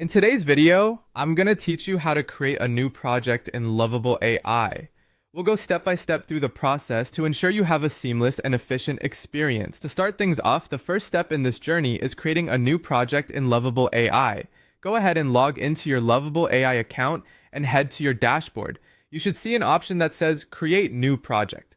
In today's video, I'm going to teach you how to create a new project in Lovable AI. We'll go step by step through the process to ensure you have a seamless and efficient experience. To start things off, the first step in this journey is creating a new project in Lovable AI. Go ahead and log into your Lovable AI account and head to your dashboard. You should see an option that says Create New Project.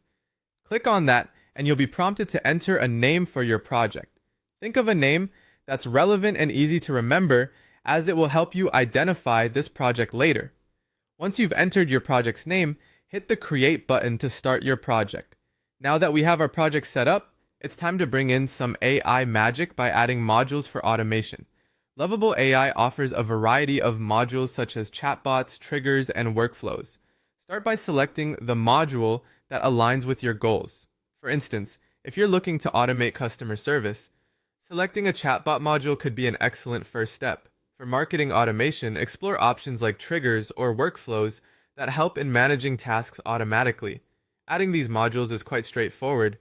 Click on that and you'll be prompted to enter a name for your project. Think of a name that's relevant and easy to remember, as it will help you identify this project later. Once you've entered your project's name, hit the Create button to start your project. Now that we have our project set up, it's time to bring in some AI magic by adding modules for automation. Lovable AI offers a variety of modules such as chatbots, triggers, and workflows. Start by selecting the module that aligns with your goals. For instance, if you're looking to automate customer service, selecting a chatbot module could be an excellent first step. For marketing automation, explore options like triggers or workflows that help in managing tasks automatically. Adding these modules is quite straightforward.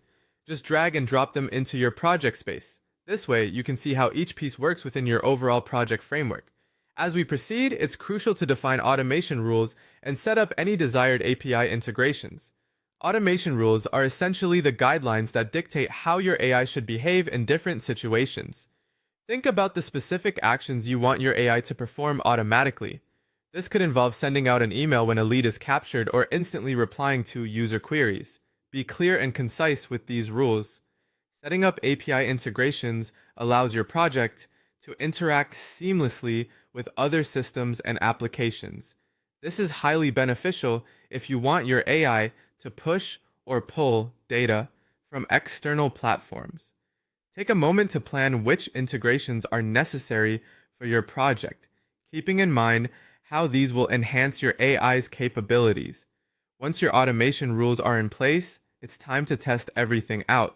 Just drag and drop them into your project space. This way, you can see how each piece works within your overall project framework. As we proceed, it's crucial to define automation rules and set up any desired API integrations. Automation rules are essentially the guidelines that dictate how your AI should behave in different situations. Think about the specific actions you want your AI to perform automatically. This could involve sending out an email when a lead is captured or instantly replying to user queries. Be clear and concise with these rules. Setting up API integrations allows your project to interact seamlessly with other systems and applications. This is highly beneficial if you want your AI to push or pull data from external platforms. Take a moment to plan which integrations are necessary for your project, keeping in mind how these will enhance your AI's capabilities. Once your automation rules are in place, it's time to test everything out.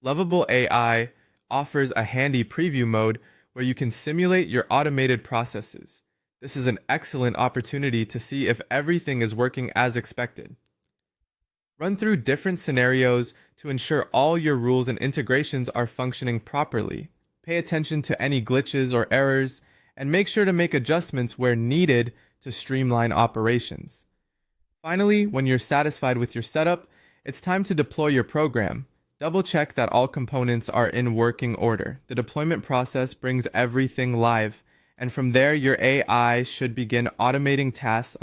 Lovable AI offers a handy preview mode where you can simulate your automated processes. This is an excellent opportunity to see if everything is working as expected. Run through different scenarios to ensure all your rules and integrations are functioning properly. Pay attention to any glitches or errors, and make sure to make adjustments where needed to streamline operations. Finally, when you're satisfied with your setup, it's time to deploy your program. Double check that all components are in working order. The deployment process brings everything live, and from there, your AI should begin automating tasks